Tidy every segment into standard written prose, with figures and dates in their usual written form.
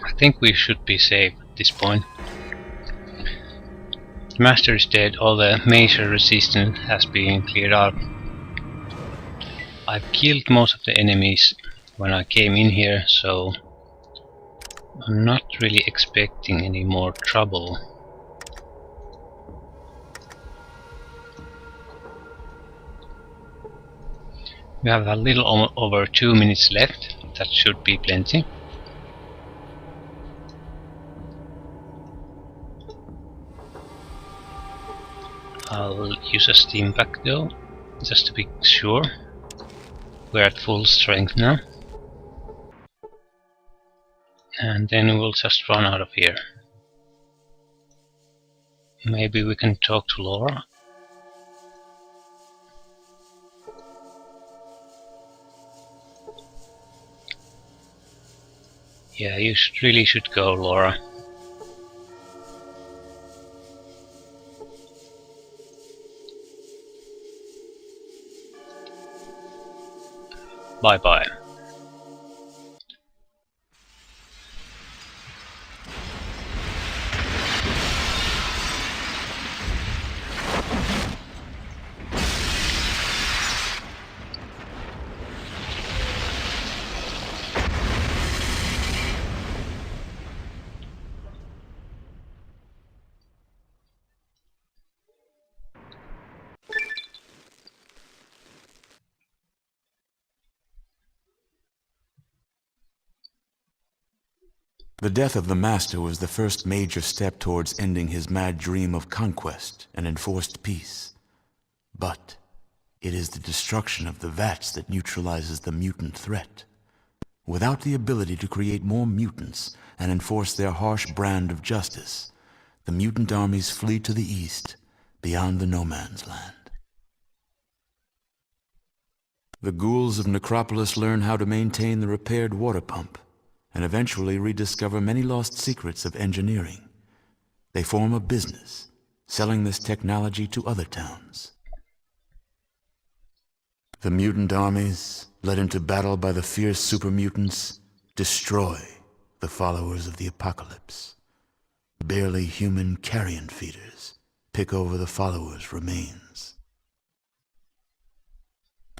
I think we should be safe at this point. The Master is dead, all the major resistance has been cleared out. I've killed most of the enemies when I came in here, so I'm not really expecting any more trouble. We have a little over 2 minutes left, that should be plenty. I'll use a steam pack though, just to be sure. We're at full strength now. And then we'll just run out of here. Maybe we can talk to Laura. Yeah, you really should go, Laura. Bye-bye. The death of the Master was the first major step towards ending his mad dream of conquest and enforced peace. But it is the destruction of the vats that neutralizes the mutant threat. Without the ability to create more mutants and enforce their harsh brand of justice, the mutant armies flee to the east, beyond the No Man's Land. The ghouls of Necropolis learn how to maintain the repaired water pump, and eventually rediscover many lost secrets of engineering. They form a business, selling this technology to other towns. The mutant armies, led into battle by the fierce super-mutants, destroy the followers of the apocalypse. Barely human carrion feeders pick over the followers' remains.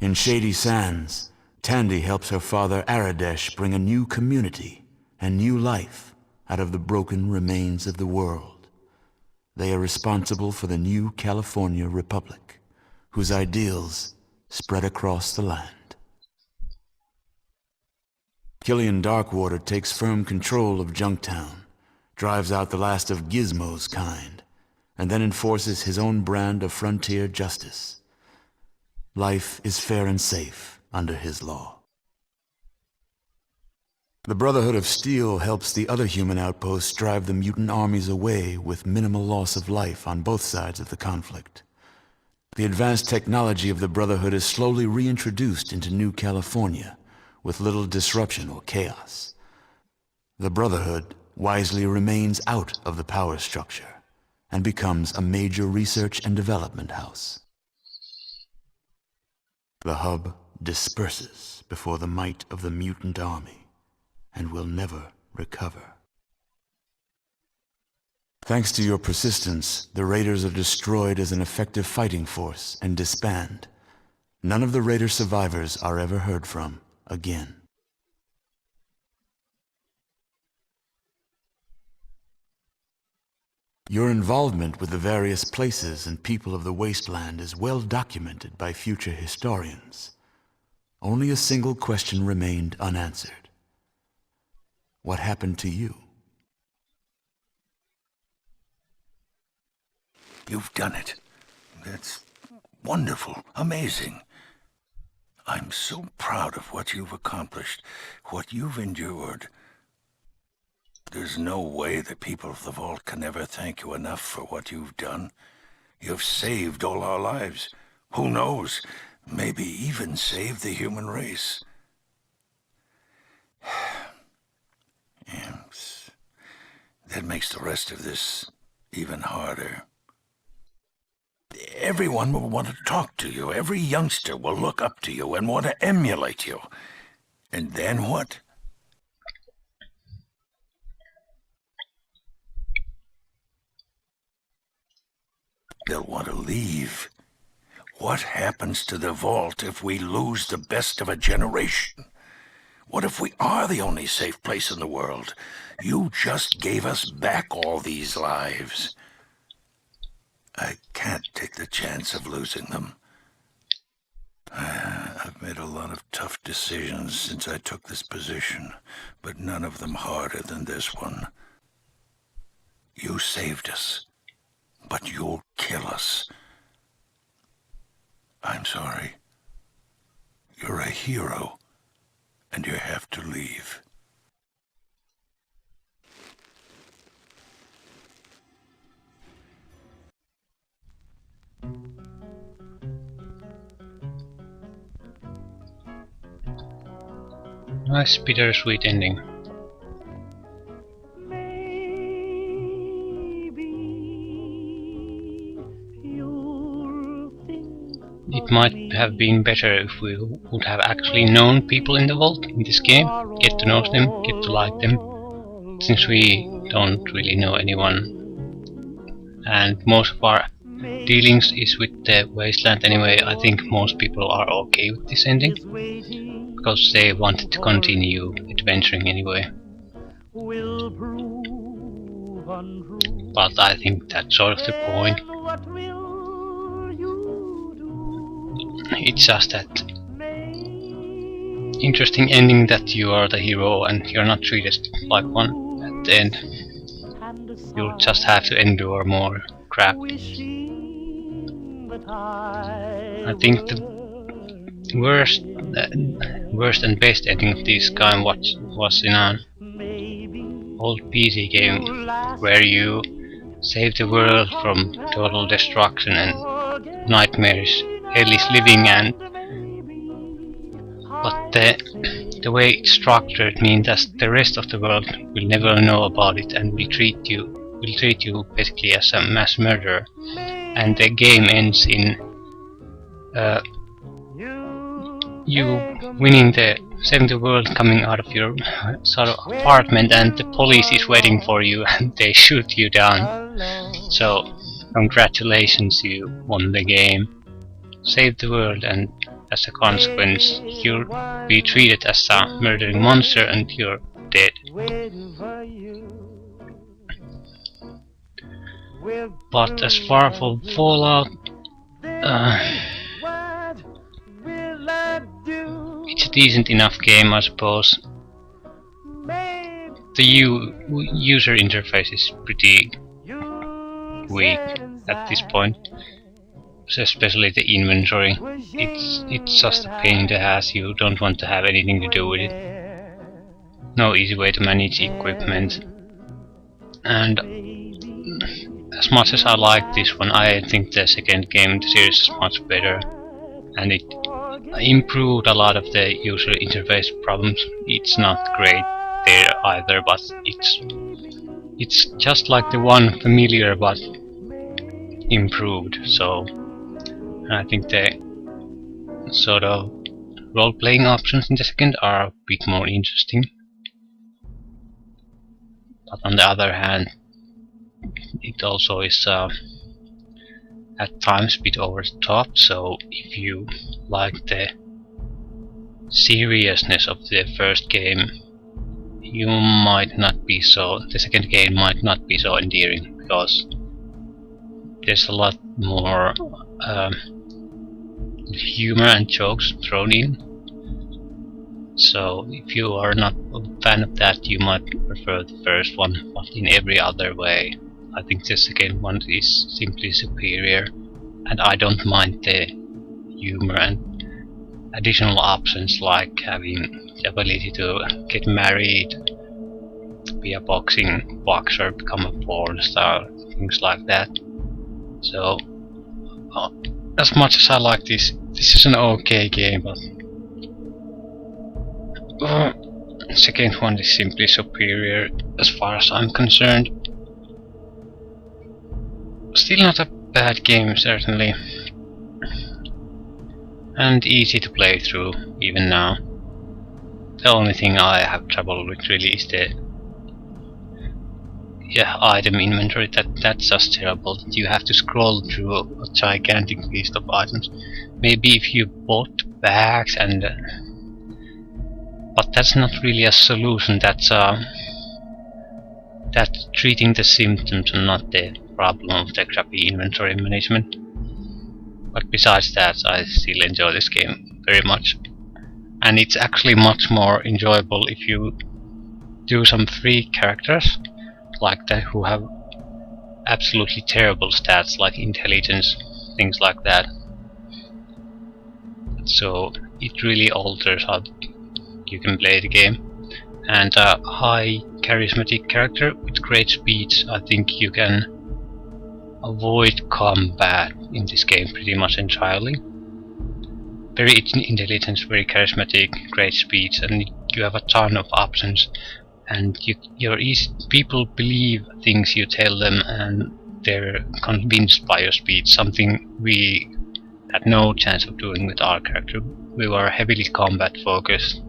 In Shady Sands, Tandy helps her father Aradesh bring a new community and new life out of the broken remains of the world. They are responsible for the new California Republic, whose ideals spread across the land. Killian Darkwater takes firm control of Junktown, drives out the last of Gizmo's kind, and then enforces his own brand of frontier justice. Life is fair and safe under his law. The Brotherhood of Steel helps the other human outposts drive the mutant armies away with minimal loss of life on both sides of the conflict. The advanced technology of the Brotherhood is slowly reintroduced into New California with little disruption or chaos. The Brotherhood wisely remains out of the power structure and becomes a major research and development house. The hub disperses before the might of the mutant army and will never recover. Thanks to your persistence, the Raiders are destroyed as an effective fighting force and disband. None of the Raider survivors are ever heard from again. Your involvement with the various places and people of the wasteland is well documented by future historians. Only a single question remained unanswered. What happened to you? You've done it. That's wonderful, amazing. I'm so proud of what you've accomplished, what you've endured. There's no way the people of the Vault can ever thank you enough for what you've done. You've saved all our lives. Who knows? Maybe even saved the human race. Yes. That makes the rest of this even harder. Everyone will want to talk to you. Every youngster will look up to you and want to emulate you. And then what? they'll want to leave. What happens to the vault if we lose the best of a generation? What if we are the only safe place in the world? You just gave us back all these lives. I can't take the chance of losing them. I've made a lot of tough decisions since I took this position, but none of them harder than this one. You saved us, but you'll kill us. I'm sorry. You're a hero, and you have to leave. Nice bittersweet ending. It might have been better if we would have actually known people in the vault in this game, get to know them, get to like them, since we don't really know anyone. And most of our dealings is with the Wasteland anyway. I think most people are okay with this ending, because they wanted to continue adventuring anyway. But I think that's sort of the point. It's just that interesting ending that you are the hero and you're not treated like one at the end. You'll just have to endure more crap. I think the worst and best ending of this game was in an old PC game where you save the world from total destruction and nightmares, hellish living, but the way it's structured means that the rest of the world will never know about it and will treat you basically as a mass murderer, and the game ends in you winning saving the world, coming out of your sort of apartment, and the police is waiting for you and they shoot you down. So congratulations, you won the game, saved the world, and as a consequence you'll be treated as a murdering monster and you're dead. But as far for Fallout, it's a decent enough game, I suppose. The user interface is pretty weak at this point, especially the inventory. It's just a pain in the ass. You don't want to have anything to do with it. No easy way to manage equipment. And as much as I like this one, I think the second game in the series is much better, and it improved a lot of the user interface problems. It's not great there either, but it's just like the one familiar but improved. So I think the sort of role-playing options in the second are a bit more interesting. But on the other hand, it also is at times a bit over the top, so if you like the seriousness of the first game, the second game might not be so endearing, because there's a lot more humor and jokes thrown in. So if you are not a fan of that, you might prefer the first one, but in every other way I think the second one is simply superior, and I don't mind the humor and additional options like having the ability to get married, be a boxer, become a porn star, things like that. So as much as I like this is an okay game, but the second one is simply superior as far as I'm concerned. Still not a bad game, certainly, and easy to play through even now. The only thing I have trouble with really is the yeah, item inventory, that's just terrible. You have to scroll through a gigantic list of items. Maybe if you bought bags and but that's not really a solution. That's treating the symptoms and not the problem of the crappy inventory management. But besides that, I still enjoy this game very much, and it's actually much more enjoyable if you do some free characters like that who have absolutely terrible stats like intelligence, things like that. So it really alters how you can play the game. And a high charismatic character with great speech, I think you can avoid combat in this game pretty much entirely. Very intelligent, very charismatic, great speech, and you have a ton of options. And people believe things you tell them, and they're convinced by your speech, something we had no chance of doing with our character. We were heavily combat focused.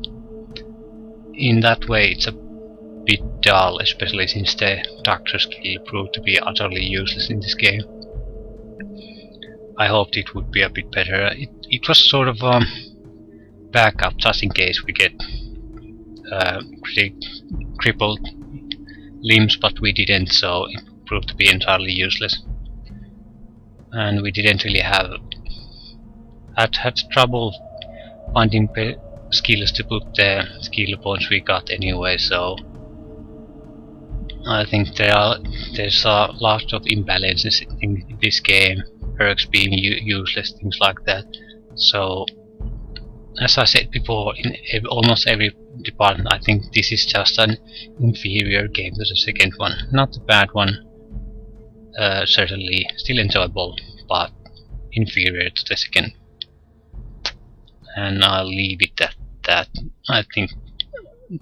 In that way it's a bit dull, especially since the doctor skill proved to be utterly useless in this game. I hoped it would be a bit better. It was sort of a backup just in case we get crippled limbs, but we didn't, so it proved to be entirely useless. And we didn't really had trouble finding skills to put the skill points we got anyway, so I think there's a lot of imbalances in this game, perks being useless, things like that. So as I said before, in almost every department I think this is just an inferior game to the second one. Not a bad one, certainly still enjoyable, but inferior to the second. And I'll leave it at that. I think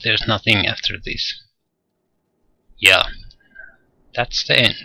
there's nothing after this. Yeah, that's the end.